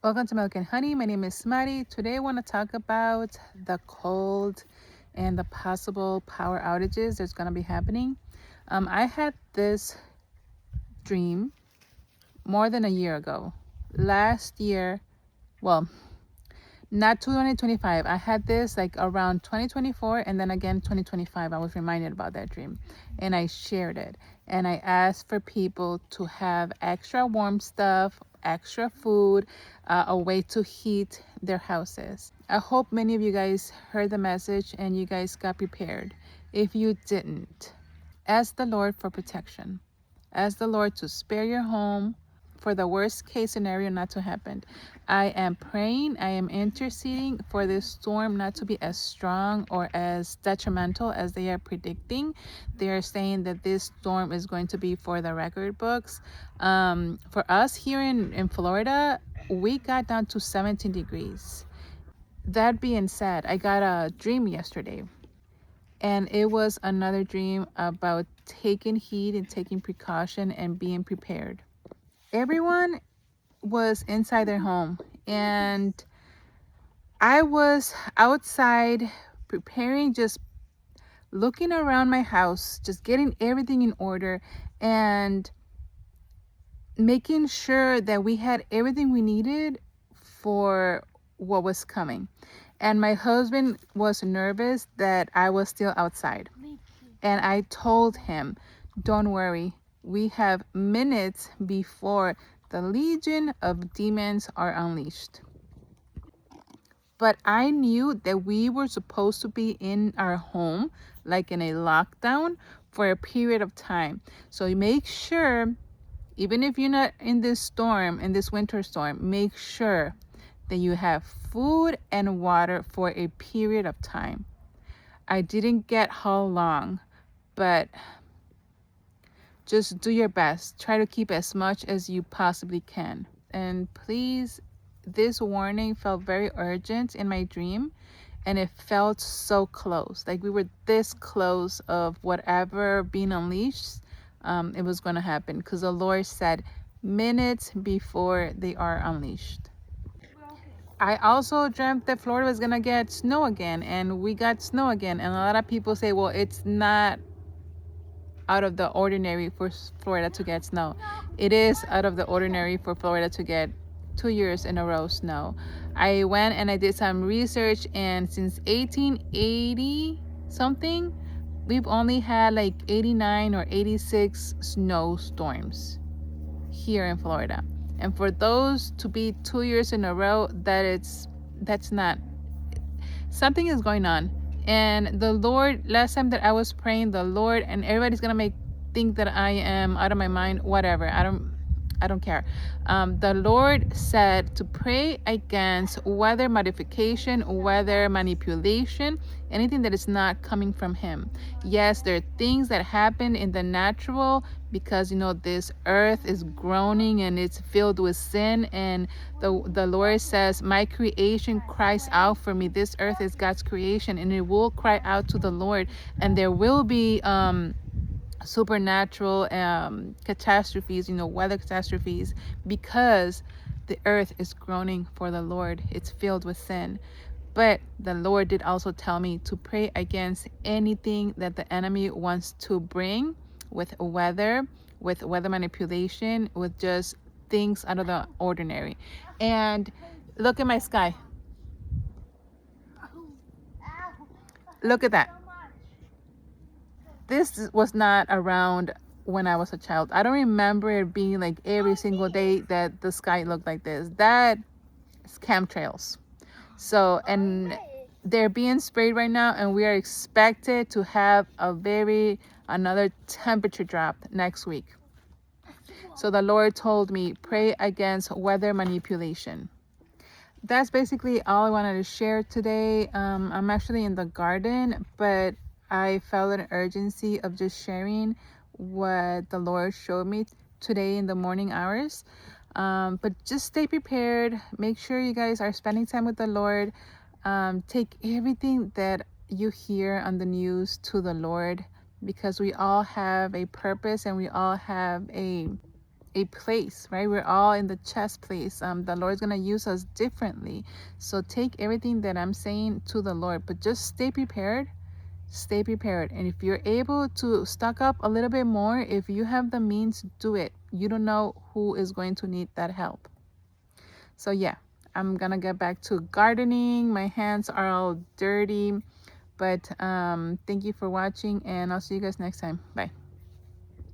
Welcome to Milk and Honey. My name is Maddie. Today I want to talk about the cold and the possible power outages that's going to be happening. I had this dream more than a year ago. Last year, well, not 2025. I had this like around 2024 and then again 2025. I was reminded about that dream and I shared it. And I asked for people to have extra warm stuff, extra food, a way to heat their houses. I hope many of you guys heard the message and you guys got prepared. If you didn't, ask the Lord for protection. Ask the Lord to spare your home, for the worst case scenario not to happen. I am praying, I am interceding for this storm not to be as strong or as detrimental as they are predicting. They are saying that this storm is going to be for the record books. For us here in Florida, we got down to 17 degrees. That being said, I got a dream yesterday, and it was another dream about taking heed and taking precaution and being prepared. Everyone was inside their home, and I was outside preparing, just looking around my house, just getting everything in order and making sure that we had everything we needed for what was coming. And my husband was nervous that I was still outside. And I told him, don't worry, we have minutes before the legion of demons are unleashed. But I knew that we were supposed to be in our home, like in a lockdown, for a period of time. So make sure, even if you're not in this storm, in this winter storm, make sure that you have food and water for a period of time. I didn't get how long, but just do your best. Try to keep as much as you possibly can. And please, this warning felt very urgent in my dream, and it felt so close. Like we were this close of whatever being unleashed. It was going to happen because the Lord said minutes before they are unleashed. I also dreamt that Florida was going to get snow again, and we got snow again. And a lot of people say, well, it's not out of the ordinary for Florida to get snow. It is out of the ordinary for Florida to get 2 years in a row snow. I went and I did some research, and since 1880 something, we've only had like 89 or 86 snowstorms here in Florida. And for those to be 2 years in a row, that's not, something is going on. And the Lord, last time that I was praying, the Lord, and everybody's gonna think that I am out of my mind, whatever. I don't care. The Lord said to pray against weather modification, weather manipulation, anything that is not coming from Him. Yes, there are things that happen in the natural because this earth is groaning and it's filled with sin, and the Lord says, my creation cries out for me. This earth is God's creation, and it will cry out to the Lord, and there will be supernatural catastrophes, weather catastrophes, because the earth is groaning for the Lord. It's filled with sin. But the Lord did also tell me to pray against anything that the enemy wants to bring with weather manipulation, with just things out of the ordinary. And look at my sky. Look at that. This was not around when I was a child. I don't remember it being like every single day that the sky looked like this. That is chemtrails. So, and they're being sprayed right now, and we are expected to have another temperature drop next week. So the Lord told me, pray against weather manipulation. That's basically all I wanted to share today. I'm actually in the garden, but I felt an urgency of just sharing what the Lord showed me today in the morning hours. But just stay prepared. Make sure you guys are spending time with the Lord. Take everything that you hear on the news to the Lord, because we all have a purpose and we all have a a place, right? We're all in the chess place. The Lord's gonna use us differently. So take everything that I'm saying to the Lord, but just stay prepared. Stay prepared. And if you're able to stock up a little bit more, if you have the means, do it. You don't know who is going to need that help. So yeah, I'm gonna get back to gardening. My hands are all dirty, but thank you for watching, and I'll see you guys next time. Bye.